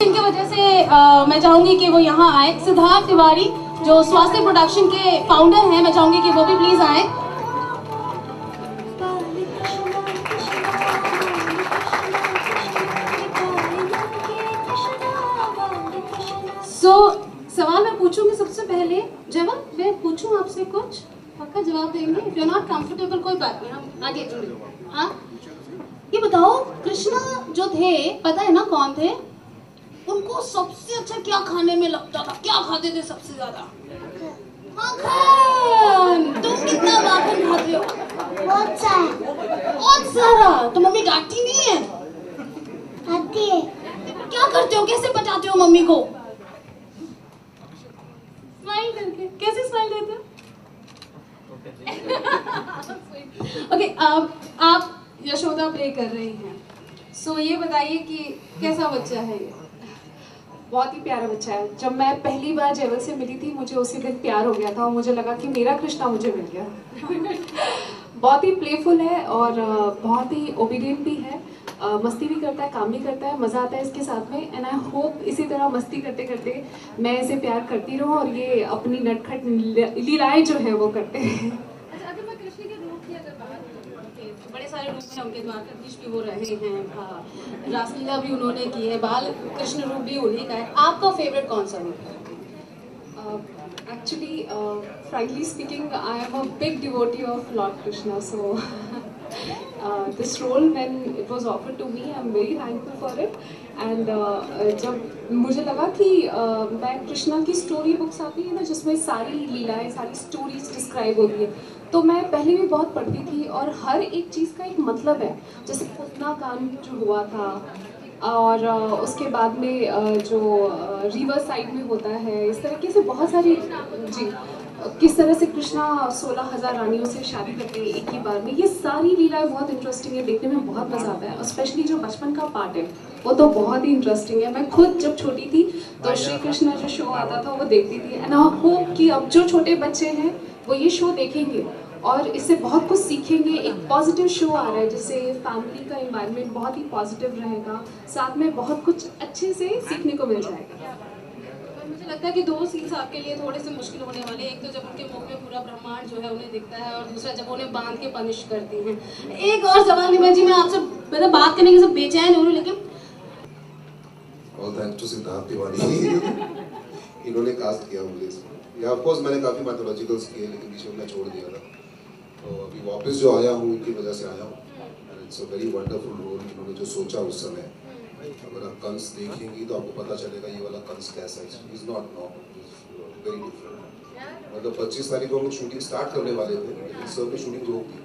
इनकी वजह से मैं चाहूंगी कि वो यहाँ आए। सिद्धार्थ तिवारी जो स्वास्थ्य प्रोडक्शन के फाउंडर हैं, मैं चाहूंगी कि वो भी प्लीज आए। सवाल मैं पूछूंगी सबसे पहले। जवाब मैं पूछूं आपसे कुछ, पक्का जवाब देंगे? If you are not comfortable कोई बात नहीं, हम आगे चलें। हाँ, ये बताओ, कृष्णा जो थे, पता है ना कौन थे? उनको सबसे अच्छा क्या खाने में लगता था? क्या खाते थे सबसे ज्यादा? माखन। तुम कितना माखन खाते हो? बहुत सारा। बहुत सारा। तो मम्मी डांटती नहीं है? आती है। क्या करते हो, कैसे बचाते हो मम्मी को? स्माइल करके। कैसे स्माइल देते हो? ओके, आप यशोदा प्ले कर रही हैं। सो ये बताइए कि कैसा बच्चा है ये? बहुत ही प्यारा बच्चा है। जब मैं पहली बार जेवल से मिली थी, मुझे उसी दिन प्यार हो गया था और मुझे लगा कि मेरा कृष्णा मुझे मिल गया। बहुत ही प्लेफुल है और बहुत ही ओबीडियंट भी है। मस्ती भी करता है, काम भी करता है, मज़ा आता है इसके साथ में। एंड आई होप इसी तरह मस्ती करते करते मैं इसे प्यार करती रहूँ और ये अपनी नटखट लीलाएं जो है वो करते हैं। अच्छा, अगर मैं कृष्ण के रूप की अगर बात करूं, बड़े सारे रूप हैं उनके, द्वारकाधीश भी वो रहे हैं, रासलीला भी उन्होंने की है, बाल कृष्ण रूप भी उन्हीं का है। आपका फेवरेट कौन सा रूप है? Actually, frankly speaking, I am a big devotee of Lord Krishna. So this role, when it was offered to me, I'm very thankful for it. And जब मुझे लगा कि मैं कृष्णा की स्टोरी बुक्स आती है ना, जिसमें सारी लीलाएं, सारी स्टोरीज डिस्क्राइब होती है, तो मैं पहले भी बहुत पढ़ती थी और हर एक चीज़ का एक मतलब है। जैसे पूतना कांड जो हुआ था और उसके बाद में जो रिवर साइड में होता है, इस तरीके से बहुत सारी जी, किस तरह से कृष्णा 16,000 रानियों से शादी करते हैं एक ही बार में, ये सारी लीलाएं बहुत इंटरेस्टिंग है, देखने में बहुत मजा आता है। और स्पेशली जो बचपन का पार्ट है वो तो बहुत ही इंटरेस्टिंग है। मैं खुद जब छोटी थी तो श्री कृष्णा जो शो आता था वो देखती थी। एंड आई होप कि अब जो छोटे बच्चे हैं वो ये शो देखेंगे और इससे बहुत कुछ सीखेंगे। एक पॉजिटिव शो आ रहा है जिससे फैमिली का एनवायरनमेंट बहुत ही पॉजिटिव रहेगा, साथ में बहुत कुछ अच्छे से सीखने को मिल जाएगा। मुझे लगता है कि दो सीन्स आपके लिए थोड़े से मुश्किल होने वाले। एक तो जब उनके मुंह में पूरा ब्रह्मांड जो है उन्हें दिखता है, और दूसरा जब उन्हें बांध के पनिश करती हैं। एक और सवाल निमा जी, मैं आपसे मतलब बात करने के सब बेचैन हो रही, लेकिन all thanks to Siddharth Tiwari. इन्होंने कास्ट किया मुझे इसमें। या ऑफ कोर्स मैंने काफी मैथोलॉजिकल्स किए, लेकिन बीच में मैं छोड़ दिया था, तो अभी वापस जो आया हूँ उनकी वजह से आया हूँ। And it's a very wonderful role. इन्होंने जो सोचा उस समय, अगर आप कंस देखेंगी तो आपको पता चलेगा ये वाला कंस कैसा है। Is not normal, very different. मतलब 25 तारीख को हम लोग शूटिंग स्टार्ट करने वाले थे, लेकिन सर ने शूटिंग रोक दी,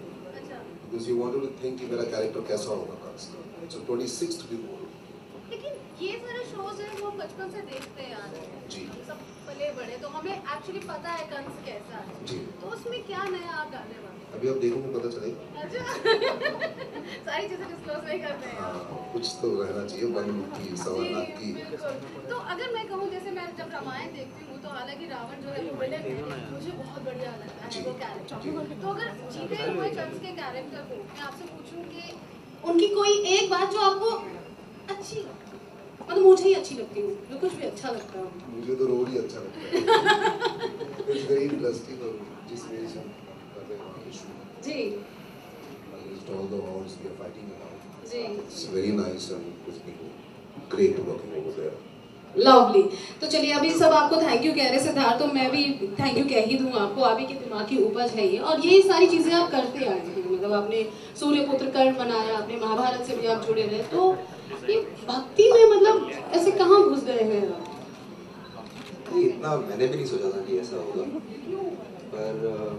because you wanted to think कि मेरा कैरेक्टर कैसा होगा कंस का। सो 26th भी बोल। लेकिन ये सारे शोज हैं वो बचपन से देखते आ रहे हैं जी, सब पले बड़े, तो हमें एक्चुअली पता है कंस कैसा है जी। तो उसमें क्या नया आप डालने वाले हैं? अभी आप देखोगे पता चलेगा। अच्छा। सारी चीजें डिस्क्लोज नहीं करते हैं। हाँ, कुछ तो रहना चाहिए, 1 की 1.25 की। तो अगर मैं कहूँ, जैसे मैं जब रामायण देखती हूँ तो हालांकि रावण जो है वो मुझे बहुत बढ़िया लगता है वो कैरेक्टर। तो अगर जीते हुए कंस के कैरेक्टर को मैं आपसे पूछूं कि उनकी कोई एक बात जो आपको अच्छी, मतलब मुझे ही अच्छी लगती है, जो कुछ भी अच्छा लगता है। मुझे तो रोल ही अच्छा लगता है। It's very interesting. और जिस वजह से कर रहे हैं शूट जी against all the odds we are fighting around. जी, It's very nice and it's been great working over there. Lovely. तो चलिए, अभी सब आपको थैंक यू कह रहे सिद्धार्थ, तो मैं भी थैंक यू कह ही दूँ आपको। आप ही के दिमाग की उपज है ये, और ये सारी चीज़ें आप करते आए हैं। मतलब आपने सूर्यपुत्र कर्ण बनाया, आपने महाभारत से भी आप जुड़े रहे, तो ये भक्ति में मतलब ऐसे कहाँ घुस गए हैं आप? इतना मैंने भी नहीं सोचा था कि ऐसा होगा, पर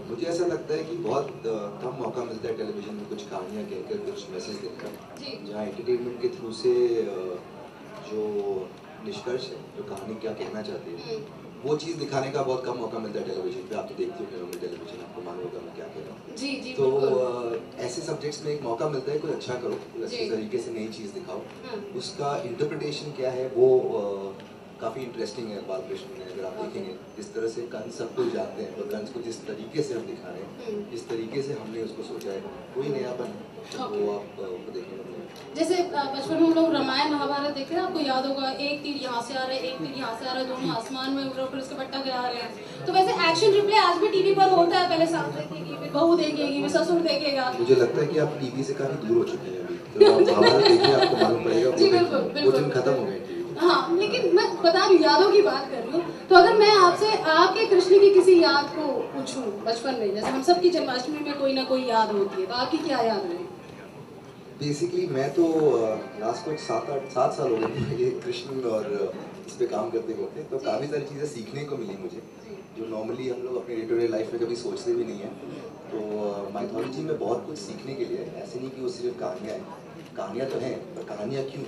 मुझे ऐसा लगता है कि बहुत कम मौका मिलता है टेलीविजन में कुछ कहानियाँ कहकर, कुछ मैसेज देकर, जहाँ एंटरटेनमेंट के थ्रू से जो निष्कर्ष है, जो कहानी क्या कहना चाहती है, वो चीज़ दिखाने का बहुत कम मौका मिलता है टेलीविजन पे। आप तो देखते हो टेलीविजन, आपको मालूम होगा मैं क्या कह रहा हूँ। जी जी, तो ऐसे सब्जेक्ट्स में एक मौका मिलता है कुछ अच्छा करो, अच्छे तरीके से नई चीज़ दिखाओ, उसका इंटरप्रिटेशन क्या है वो काफ़ी इंटरेस्टिंग है बालकृष्ण में। अगर आप देखेंगे जिस तरह से कंस सब कुछ जानते हैं, और कंस को जिस तरीके से हम दिखा रहे हैं, जिस तरीके से हमने उसको सोचा है, कोई नयापन वो आप देखने को मिलेगा। जैसे बचपन में हम लोग रामायण महाभारत देखे हैं, आपको याद होगा, एक तीर यहाँ से आ रहा है, एक तीर यहाँ से आ रहा है, दोनों आसमान में उड़ रहे, फिर उसके पट्टा गिरा रहे हैं। तो वैसे एक्शन रिप्ले आज भी टीवी पर होता है, पहले सास देखेगी, फिर बहू देखेगी, फिर ससुर देखेगा। मुझे लगता है कि आप टीवी से काफ़ी दूर हो चुके हैं अभी, तो आप महाभारत देखिए, आपको मालूम पड़ेगा वो दिन खत्म हो गए टीवी। हाँ, लेकिन मैं बता रही हूँ, यादों की बात कर रही हूँ। तो अगर मैं आपसे आपके कृष्ण की किसी याद को पूछूं बचपन में, जैसे हम सबकी जन्माष्टमी में कोई ना कोई याद होती है, तो आपकी क्या याद रही? बेसिकली मैं तो लास्ट कुछ 7 साल हो गए ये कृष्ण और इस पे काम करते करते, तो काफ़ी सारी चीज़ें सीखने को मिली मुझे, जो नॉर्मली हम लोग अपने डे टू डे लाइफ में कभी सोचते भी नहीं हैं। तो माइथोलॉजी में बहुत कुछ सीखने के लिए, ऐसे नहीं कि वो सिर्फ कहानियाँ हैं, कहानियाँ तो हैं, पर कहानियाँ क्यों,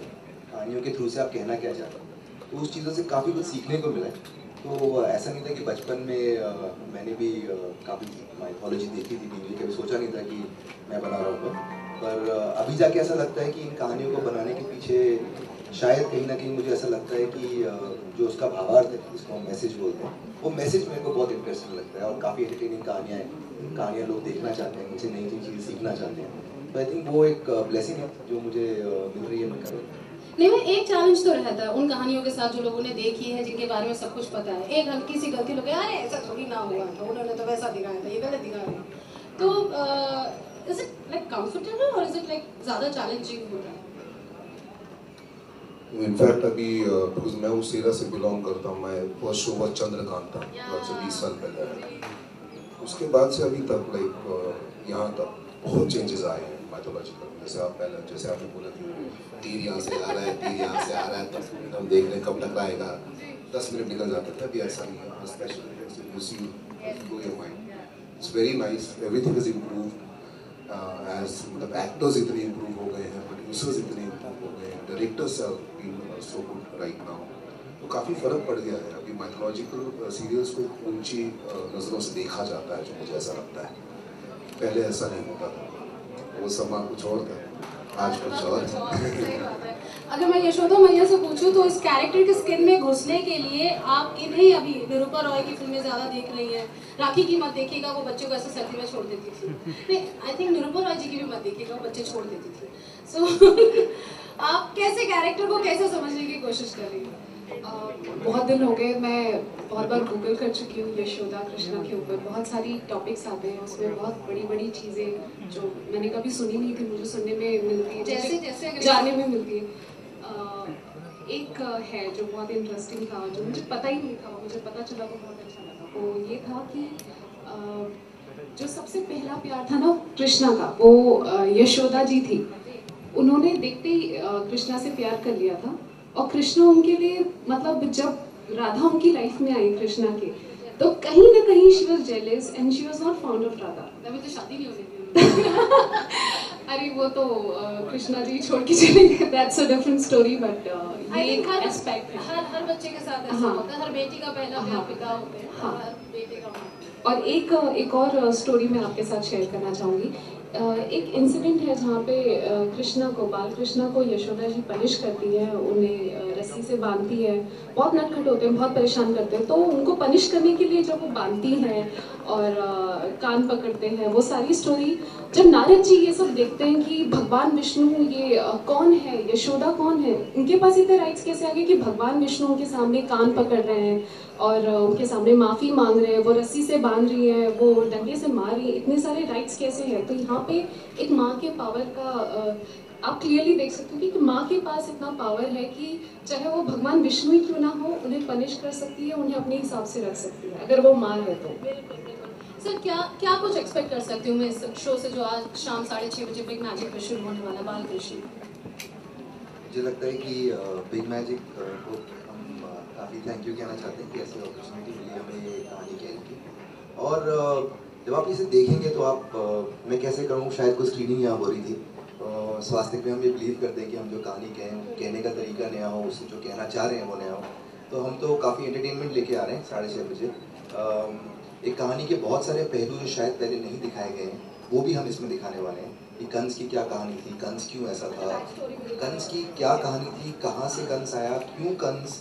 कहानियों के थ्रू से आप कहना क्या चाहते हैं, तो उस चीज़ों से काफ़ी कुछ सीखने को मिला है। तो ऐसा नहीं था कि बचपन में मैंने भी काफ़ी माइथोलॉजी देखी थी टीवी, कभी सोचा नहीं था कि मैं बना रहा हूँ, पर अभी जाके ऐसा लगता है कि इन कहानियों को बनाने के पीछे शायद कहीं ना कहीं मुझे ऐसा लगता है कि जो उसका भावार्थ है, जिसको हम मैसेज बोलते हैं, वो मैसेज मेरे को बहुत इंटरेस्टिंग लगता है, और काफ़ी एंटरटेनिंग कहानियाँ लोग देखना चाहते हैं, मुझसे नई नई चीज़ें सीखना चाहते हैं। तो आई थिंक वो एक ब्लेसिंग है जो मुझे मिल रही है मैं कर रहा हूँ। नहीं, एक चैलेंज तो रहता है उन कहानियों के साथ जो लोगों ने देखी है, जिनके बारे में सब कुछ पता है। एक हल्की सी गलती लोग अरे ऐसा थोड़ी ना हुआ था, उन्होंने तो वैसा दिखाया था, ये गलत दिखा रहे हैं। तो इज इट लाइक कंफर्टेबल और इज इट लाइक ज़्यादा चैलेंजिंग होता है? इनफैक्ट अभी बिकॉज मैं उस एरा से बिलोंग करता हूँ, मैं फर्स्ट शो was चंद्रकांता, आज से 20 साल पहले। उसके बाद से अभी तक लाइक यहाँ तक बहुत चेंजेस आए हैं माइथोलॉजिकल। जैसे आपने बोला कि तीर यहाँ से आ रहा है, तीर यहाँ से आ रहा है, तब हम देख रहे हैं कब टकराएगा, 10 मिनट निकल जाते थे, अभी ऐसा नहीं है। Specially you see blow your mind, it's very nice, everything is improved, as मतलब एक्टर्स इतने इम्प्रूव हो गए हैं, प्रोड्यूसर्स इतने इम्प्रूव हो गए हैं, directors are being so good right now. तो काफ़ी फ़र्क पड़ गया है। अभी माइथोलॉजिकल सीरियल्स को ऊंची नज़रों से देखा जाता है, जो मुझे ऐसा लगता है। पहले ऐसा नहीं होता था, वो समा कुछ और था, आज कुछ और है। अगर मैं यशोदा मैया से पूछूं तो इस कैरेक्टर के स्किन में घुसने के लिए आप इन्हें अभी निरूपा रॉय की फिल्में ज़्यादा देख रही हैं। राखी की मत देखिएगा, वो बच्चों को ऐसे सर्दी में छोड़ देती थी। नहीं, आई थिंक निरूपा रॉय जी की भी मत देखिएगा, वो बच्चे छोड़ देती थी। सो आप कैसे कैरेक्टर को कैसे समझने की कोशिश कर रही हैं? बहुत दिन हो गए, मैं बहुत बार गूगल कर चुकी हूँ यशोदा कृष्णा के ऊपर। बहुत सारी टॉपिक्स आते हैं उसमें, बहुत बड़ी बड़ी चीज़ें जो मैंने कभी सुनी नहीं थी, मुझे सुनने में मिलती है, जैसे जानने में मिलती है। एक है जो बहुत इंटरेस्टिंग था, जो मुझे पता ही नहीं था, मुझे पता चला तो बहुत अच्छा लगा। वो ये था कि जो सबसे पहला प्यार था ना कृष्णा का, वो यशोदा जी थी। उन्होंने देखते ही कृष्णा से प्यार कर लिया था, और कृष्णा उनके लिए, मतलब जब राधा उनकी लाइफ में आई कृष्णा के, तो कहीं ना कहीं she was jealous and she was not found of Radha. अभी तो शादी नहीं हो रही। अरे वो तो कृष्णा जी छोड़ के चले गए, that's a different story, but ये एक एस्पेक्ट है। हर बच्चे के साथ ऐसा होता है, हर बेटी का पहला प्यार पिता होते हैं, हर बेटे का माँ। और एक और स्टोरी मैं आपके साथ शेयर करना चाहूँगी। एक इंसिडेंट है जहाँ पे कृष्णा को, बाल कृष्णा को यशोदा जी पनिश करती है, उन्हें रस्सी से बांधती है, बहुत नटखट होते हैं, बहुत परेशान करते हैं। तो उनको पनिश करने के लिए जब वो बांधती हैं और कान पकड़ते हैं, वो सारी स्टोरी जब नारद जी ये सब देखते हैं कि भगवान विष्णु ये कौन है, यशोदा कौन है, उनके पास इतने राइट्स कैसे आ गए कि भगवान विष्णु उनके सामने कान पकड़ रहे हैं और उनके सामने माफ़ी मांग रहे हैं, वो रस्सी से बांध रही है, वो डंडे से मार रही है, इतने सारे राइट्स कैसे हैं? तो यहाँ पे एक माँ के पावर का आप क्लियरली देख सकते हो कि माँ के पास इतना पावर है कि चाहे वो भगवान विष्णु ही क्यों ना हो, उन्हें पनिश कर सकती है, उन्हें अपने हिसाब से रख सकती है, अगर वो माँ है तो। सर क्या कुछ एक्सपेक्ट कर सकती हूँ मैं इस शो से, जो आज शाम 6:30 बजे बिग मैजिक पे शुरू होने वाला बाल कृष्ण? मुझे लगता है कि बिग मैजिक को हम काफ़ी थैंक यू कहना चाहते हैं कि ऐसी अपॉर्चुनिटी मिली हमें ये कहानी कहने की। और जब आप इसे देखेंगे तो आप मैं कैसे कहूँ, शायद कुछ स्क्रीनिंग यहाँ हो रही थी, स्वास्थ्य में हम ये बिलीव करते हैं कि हम जो कहानी कहने का तरीका नया हो, उससे जो कहना चाह रहे हैं वो नया हो, तो हम तो काफ़ी एंटरटेनमेंट लेके आ रहे हैं 6:30 बजे। एक कहानी के बहुत सारे पहलू जो शायद पहले नहीं दिखाए गए हैं, वो भी हम इसमें दिखाने वाले हैं कि कंस की क्या कहानी थी, कंस क्यों ऐसा था, कंस की क्या कहानी थी, कहाँ से कंस आया, क्यों कंस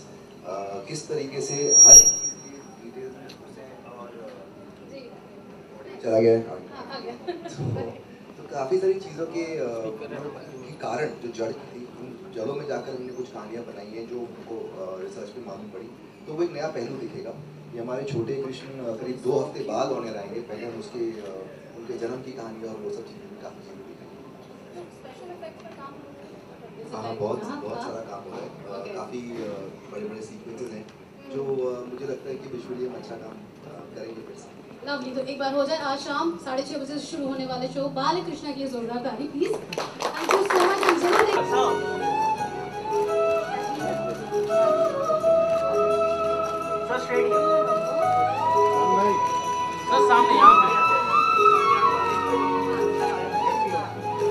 किस तरीके से हर एक चीज़ की डिटेल्स में घुसे और चला गया है। तो काफ़ी सारी चीज़ों के कारण जो जड़ थी, उन जड़ों में जाकर हमने कुछ कहानियाँ बनाई हैं जो हमको रिसर्च में मालूम पड़ी। तो वो एक नया पहलू दिखेगा। ये हमारे छोटे कृष्ण करीब 2 हफ्ते बाद होने रहेंगे। पहले हम उसके उनके जन्म की कहानी और वो सब चीज़ें काफ़ी चीज़ें दिखाएंगे। हाँ, बहुत सारा काम हो रहा है। काफ़ी बड़े सीक्वेंसेस हैं जो मुझे लगता है कि विजुअली हम अच्छा काम करेंगे फिर से। लवली, तो एक बार हो जाए। आज शाम 6:30 बजे से शुरू होने वाले शो बाल कृष्णा की जोरदार ताली please. Thank you so much. सामने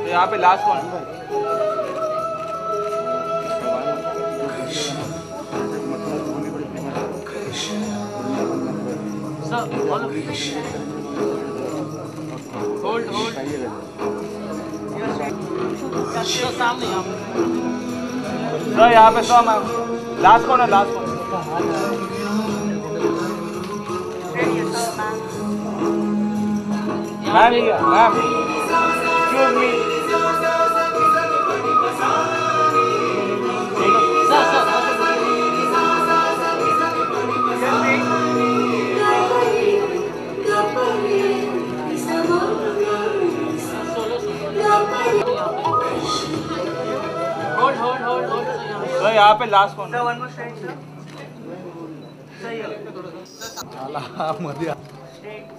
यहाँ पे लास्ट वन। होल्ड सामने यहाँ पे सो मैम लास्ट कौन है? लास्ट कौन? Ma'am ma'am excuse me. Sir यहाँ पे लास्ट कौन? Sir one more straight sir.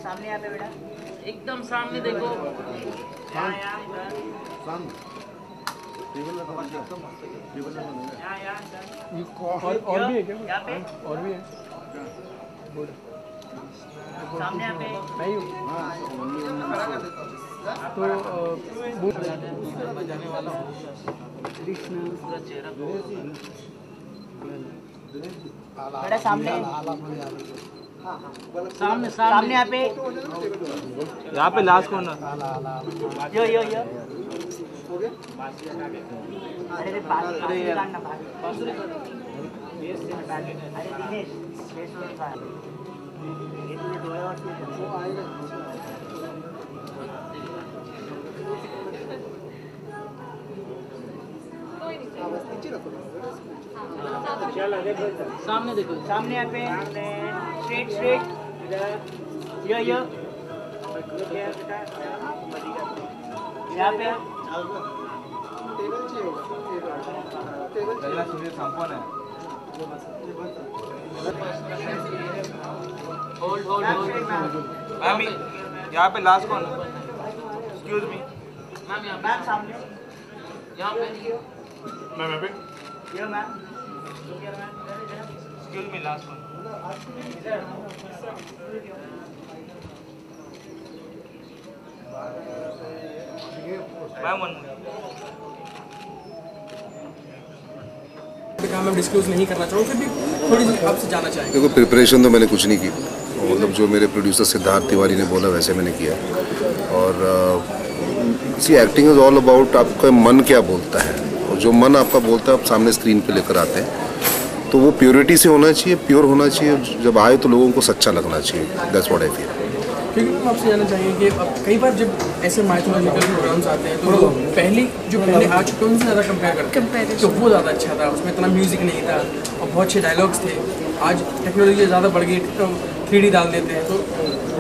सामने यहाँ पे बेटा, एकदम सामने देखो। और भी है क्या? यहाँ पे और भी है। सामने यहाँ पे नहीं तो जाने वाला हूँ। पूरा चेहरा बेटा सामने सामने यहाँ पे लास्ट कौन है? यो अरे सामने देखो, सामने यहाँ पे स्ट्रेट यहाँ पे होल्ड मैम, यहाँ पे लास्ट कौन? एक्सक्यूज मी मैम, मैम सामने यहाँ पे मैम, यहाँ पे मैम एक्सक्यूज मी लास्ट कौन? मैम वन मैं डिस्क्लोज नहीं करना चाहूँ, फिर भी थोड़ी सी आपसे जानना चाहेंगे। देखो, प्रिपरेशन तो मैंने कुछ नहीं की, मतलब जो मेरे प्रोड्यूसर सिद्धार्थ तिवारी ने बोला वैसे मैंने किया। और सी एक्टिंग इज़ ऑल अबाउट आपका मन क्या बोलता है, और जो मन आपका बोलता है आप सामने स्क्रीन पे लेकर आते हैं। तो वो प्योरिटी से होना चाहिए, प्योर होना चाहिए। जब आए तो लोगों को सच्चा लगना चाहिए। That's what I feel. क्योंकि हम आपसे जानना चाहेंगे कि अब कई बार जब ऐसे माइथोलॉजिकल प्रोग्राम्स आते हैं तो लोग पहले आ चुके उनसे ज़्यादा कंपेयर करते हैं, तो वो ज़्यादा अच्छा था, उसमें इतना म्यूज़िक नहीं था और बहुत अच्छे डायलॉग्स थे। आज टेक्नोलॉजी ज़्यादा बढ़ गई, 3D डाल देते हैं, तो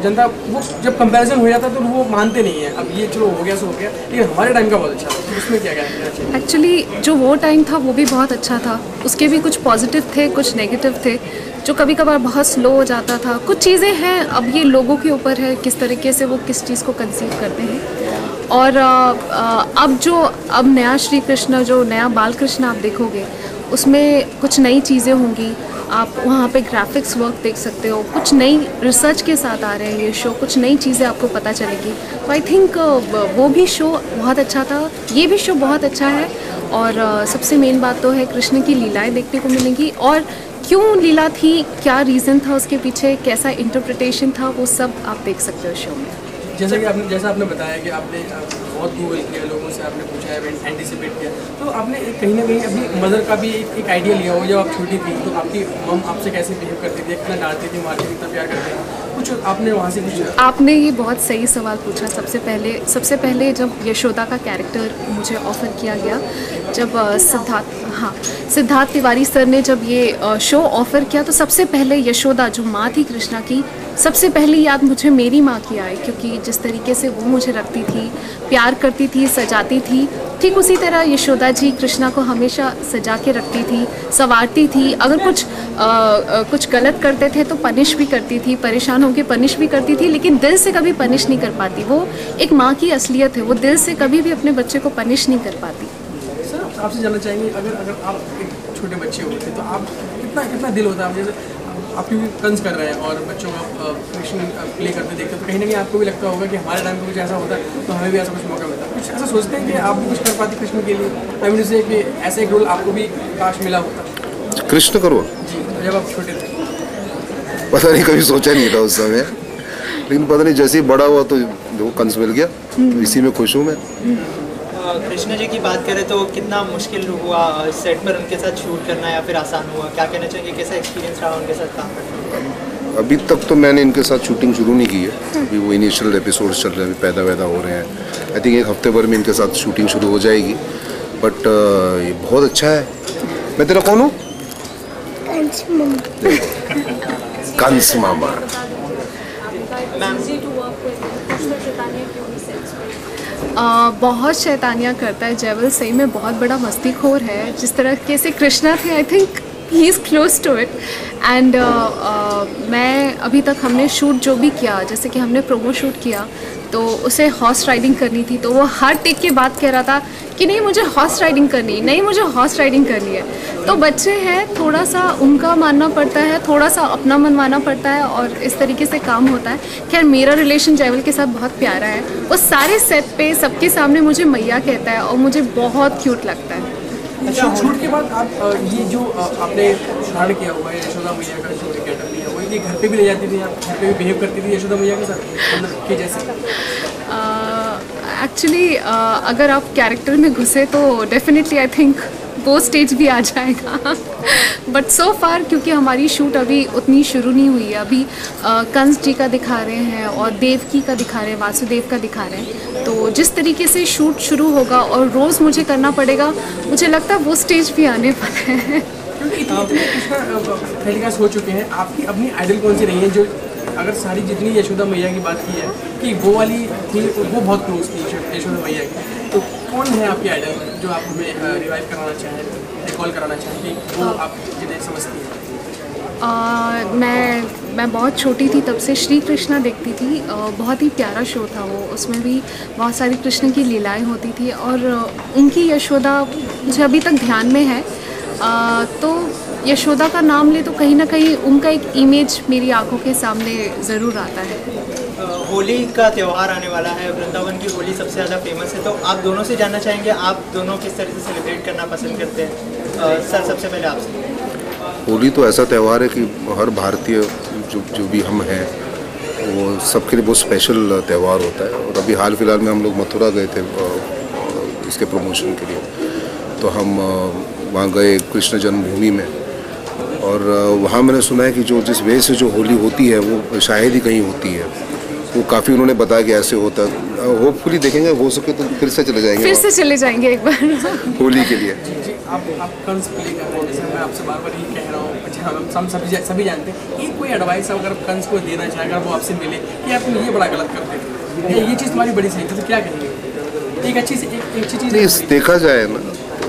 जनता वो जब कंपैरिजन हो जाता है तो वो मानते नहीं है। अब ये चलो हो गया सो हो गया, लेकिन हमारे टाइम का बहुत अच्छा था, तो उसमें क्या कहना चाहिए? एक्चुअली जो वो टाइम था वो भी बहुत अच्छा था। उसके भी कुछ पॉजिटिव थे, कुछ नेगेटिव थे, जो कभी कभार बहुत स्लो हो जाता था। कुछ चीज़ें हैं, अब ये लोगों के ऊपर है किस तरीके से वो किस चीज़ को कंसीव करते हैं। और अब नया श्री कृष्ण, जो नया बाल कृष्ण आप देखोगे, उसमें कुछ नई चीज़ें होंगी। आप वहाँ पे ग्राफिक्स वर्क देख सकते हो, कुछ नई रिसर्च के साथ आ रहे हैं ये शो, कुछ नई चीज़ें आपको पता चलेगी। तो आई थिंक वो भी शो बहुत अच्छा था, ये भी शो बहुत अच्छा है। और सबसे मेन बात तो है कृष्ण की लीलाएं देखने को मिलेंगी, और क्यों लीला थी, क्या रीज़न था उसके पीछे, कैसा इंटरप्रिटेशन था, वो सब आप देख सकते हो शो में। जैसा आपने बताया कि आपने बहुत गूगल किया, लोगों से आपने पूछा है, एंटिसिपेट किया, तो आपने कहीं ना कहीं अपनी मदर का भी एक आइडिया लिया हो। जब आप छोटी थी तो आपकी मम आपसे कैसे बिहेव करती थी, कितना डांटती थी, मारती थी, कितना प्यार करती थी, कुछ आपने वहाँ से कुछ? आपने ये बहुत सही सवाल पूछा। सबसे पहले जब यशोदा का कैरेक्टर मुझे ऑफ़र किया गया, जब सिद्धार्थ तिवारी सर ने जब ये शो ऑफ़र किया, तो सबसे पहले यशोदा जो माँ थी कृष्णा की, सबसे पहली याद मुझे मेरी माँ की आई, क्योंकि जिस तरीके से वो मुझे रखती थी, प्यार करती थी, सजाती थी, ठीक उसी तरह यशोदा जी कृष्णा को हमेशा सजा के रखती थी, संवारती थी। अगर कुछ गलत करते थे तो पनिश भी करती थी, परेशान होकर पनिश भी करती थी, लेकिन दिल से कभी पनिश नहीं कर पाती। वो एक माँ की असलियत है, वो दिल से कभी भी अपने बच्चे को पनिश नहीं कर पाती। सर आपसे जानना चाहेंगे, अगर आप एक छोटे बच्चे होते तो आप कितना दिल होता है, जैसे आप क्योंकि कंस कर रहे हैं और बच्चों का कृष्ण प्ले करते देखते तो कहीं ना कहीं आपको भी लगता होगा कि हमारे टाइम पे कुछ ऐसा होता तो हमें भी ऐसा कुछ मौका मिलता, कुछ ऐसा सोचते हैं कि आप भी कुछ कर पाते कृष्ण के लिए? आई मीन से कि ऐसा एक रोल आपको भी काश मिला होता। कृष्ण करो जी, जब आप छोटे थे? पता नहीं, कभी सोचा नहीं था उस समय, लेकिन पता नहीं जैसे ही बड़ा हुआ तो वो कंस मिल गया, तो इसी में खुश हूँ मैं। कृष्ण जी की बात करें तो कितना मुश्किल हुआ सेट पर उनके साथ शूट करना, या फिर आसान हुआ? क्या कहना चाहिए, कैसा एक्सपीरियंस रहा उनके साथ काम करना? अभी तक तो मैंने इनके साथ शूटिंग शुरू नहीं की है, अभी वो इनिशियल एपिसोड्स चल रहे हैं, पैदा हो रहे हैं। आई थिंक एक हफ्ते भर में इनके साथ शूटिंग शुरू हो जाएगी, बट ये बहुत अच्छा है। मैं तेरा कौन हूँ? कंस मामा। बहुत शैतानियाँ करता है जयवल, सही में बहुत बड़ा मस्तीखोर है। जिस तरह से कृष्णा थे, I think he is close to it. And मैं अभी तक हमने शूट जो भी किया, जैसे कि हमने प्रोमो शूट किया तो उसे हॉर्स राइडिंग करनी थी, तो वो हर टेक के बाद कह रहा था कि नहीं मुझे हॉर्स राइडिंग करनी है, नहीं मुझे हॉर्स राइडिंग करनी है। तो बच्चे हैं, थोड़ा सा उनका मानना पड़ता है, थोड़ा सा अपना मनवाना पड़ता है, और इस तरीके से काम होता है। खैर मेरा रिलेशन जयवल के साथ बहुत प्यारा है, वो सारे सेट पे सबके सामने मुझे मैया कहता है और मुझे बहुत क्यूट लगता है। अच्छा, शूट के बाद आप ये जो आपने धारण किया हुआ है यशोदा मैया का जो गेटअप लिया, वो ये घर पे भी ले जाती थी, आप घर पे भी बिहेव करती थी यशोदा मैया के साथ मतलब के जैसे? एक्चुअली अगर आप कैरेक्टर में घुसे तो डेफिनेटली आई थिंक वो स्टेज भी आ जाएगा। बट सो फार क्योंकि हमारी शूट अभी उतनी शुरू नहीं हुई है, अभी कंस जी का दिखा रहे हैं और देवकी का दिखा रहे हैं, वासुदेव का दिखा रहे हैं। तो जिस तरीके से शूट शुरू होगा और रोज़ मुझे करना पड़ेगा, मुझे लगता है वो स्टेज भी आने वाला है। क्योंकि हो चुके हैं, आपकी अपनी आइडल कौन सी रही है जो, अगर सारी जितनी यशोदा मैया की बात की है कि वो वाली थी, वो बहुत क्लोज थी यशोदा मैया की, तो कौन है आपकी आइडल जो आप हमें रिवाइव कराना चाहें, रिकॉल कराना चाहें कि वो आप जिन्हें समझती हैं? मैं बहुत छोटी थी तब से श्री कृष्णा देखती थी, बहुत ही प्यारा शो था वो, उसमें भी बहुत सारी कृष्ण की लीलाएं होती थी और उनकी यशोदा मुझे अभी तक ध्यान में है। तो यशोदा का नाम ले तो कहीं ना कहीं उनका एक इमेज मेरी आंखों के सामने ज़रूर आता है। होली का त्यौहार आने वाला है, वृंदावन की होली सबसे ज़्यादा फेमस है, तो आप दोनों से जानना चाहेंगे आप दोनों किस तरह से सेलिब्रेट करना पसंद करते हैं? सर सबसे पहले आपसे। होली तो ऐसा त्यौहार है कि हर भारतीय जो भी हम हैं वो सबके लिए बहुत स्पेशल त्यौहार होता है। और अभी हाल फिलहाल में हम लोग मथुरा गए थे इसके प्रमोशन के लिए, तो हम वहाँ गए कृष्ण जन्मभूमि में, और वहाँ मैंने सुना है कि जो जिस वे से जो होली होती है वो शायद ही कहीं होती है, वो काफ़ी उन्होंने बताया कि ऐसे होता है। होपफुली देखेंगे, हो सके तो फिर से चले जाएंगे एक बार होली के लिए। जी, आप कंस प्ले कर रहे हैं, जैसे मैं आपसे बार बार ये कह रहा हूँ, अच्छा हम सभी जानते हैं, एक कोई एडवाइस अगर कंस को देना चाहे, अगर वो आपसे मिले कि आप ये बड़ा गलत करते थे, ये चीज़ तुम्हारी बड़ी सही थी, तो क्या कहेंगे? एक अच्छी चीज़ नहीं, देखा जाए ना तो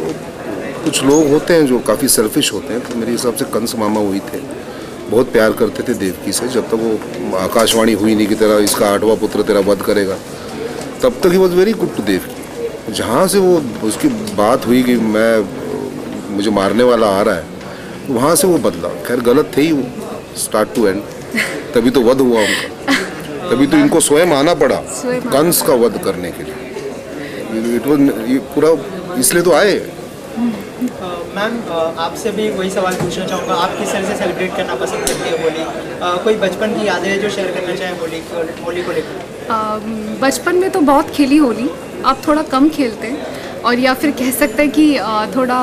कुछ लोग होते हैं जो काफ़ी सेल्फिश होते हैं, तो मेरे हिसाब से कंस मामा हुई थे, बहुत प्यार करते थे देवकी से, जब तक वो आकाशवाणी हुई नहीं कि तेरा इसका 8वां पुत्र तेरा वध करेगा, तब तक he was very good to Devaki. जहाँ से वो उसकी बात हुई कि मुझे मारने वाला आ रहा है, तो वहाँ से वो बदला। खैर गलत थे ही वो स्टार्ट टू एंड, तभी तो वध हुआ उनका, तभी तो इनको स्वयं आना पड़ा कंस का वध करने के लिए। ये पूरा इसलिए तो आए। मैम आपसे भी वही सवाल पूछना चाहूँगा, आप किस तरह से सेलिब्रेट करना पसंद करती है होली? कोई बचपन की यादें जो शेयर करना चाहें होली को लेकर? बचपन में तो बहुत खेली होली, अब थोड़ा कम खेलते हैं, और या फिर कह सकते हैं कि थोड़ा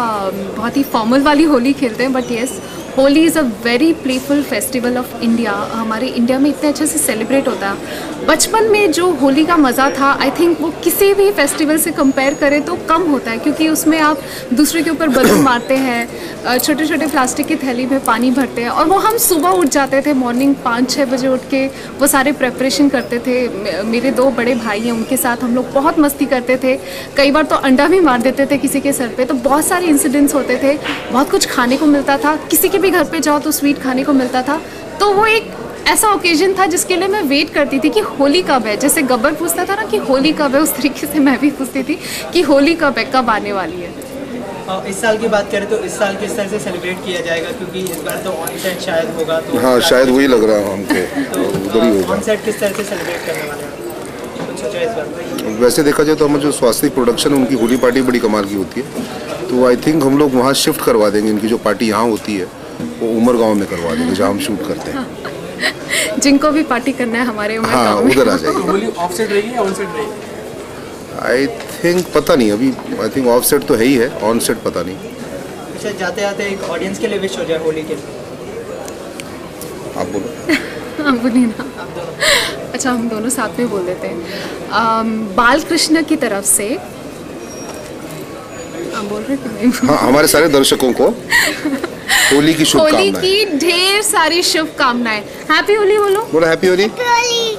बहुत ही फॉर्मल वाली होली खेलते हैं। But yes, Holi is a very playful festival of India. हमारे इंडिया में इतने अच्छे से सेलिब्रेट होता है। बचपन में जो होली का मज़ा था, आई थिंक वो किसी भी फेस्टिवल से कंपेयर करें तो कम होता है, क्योंकि उसमें आप दूसरे के ऊपर बलून मारते हैं, छोटे छोटे प्लास्टिक की थैली में पानी भरते हैं, और वो हम सुबह उठ जाते थे, मॉर्निंग 5-6 बजे उठ के वो सारे प्रेपरेशन करते थे। मेरे 2 बड़े भाई हैं, उनके साथ हम लोग बहुत मस्ती करते थे, कई बार तो अंडा भी मार देते थे किसी के सर पे। तो बहुत सारे इंसिडेंट्स होते थे, बहुत कुछ खाने को मिलता था, किसी के भी घर पे जाओ तो स्वीट खाने को मिलता था। तो वो एक ऐसा ओकेजन था जिसके लिए मैं वेट करती थी कि होली कब है। जैसे गब्बर पूछता था ना कि होली कब है, उस तरीके से मैं भी पूछती थी कि होली कब है, कब आने वाली है। इस साल की बात करें तो इस साल किस तरह से सेलिब्रेट किया जाएगा, क्योंकि इस बार तो ऑन सेट शायद होगा, तो हाँ शायद वही लग रहा है हमको, तो उधर ही होगा। ऑन सेट किस तरह से सेलिब्रेट करने वाले हैं, कुछ सोचा इस बार? वैसे देखा जाए तो हमारे जो स्वास्थ्य प्रोडक्शन उनकी होली पार्टी बड़ी कमाल की होती है, तो आई थिंक हम लोग वहाँ शिफ्ट करवा देंगे। इनकी जो पार्टी यहाँ होती है वो उमर गांव में करवा देंगे, जहाँ हम शूट करते हैं। जिनको भी पार्टी करना है हमारे उमर गांव में, उधर आ जाएगी। होली ऑफ सेट रहेगी या ऑन सेट रहेगी? आई थिंक पता नहीं, अभी आई थिंक ऑफ सेट तो है ही है, ऑन सेट पता नहीं। अच्छा, जाते जाते एक ऑडियंस के लिए विश हो जाए होली के। आप बोलो। हम बोलिए ना। अच्छा, हम दोनों साथ में बोल देते हैं। बाल कृष्ण की तरफ से हम बोल रहे कि नहीं? हाँ, हमारे सारे दर्शकों को होली की शुभकामनाएं। होली की ढेर सारी शुभकामनाएं। हैप्पी होली बोलो। हैप्पी होली। होली।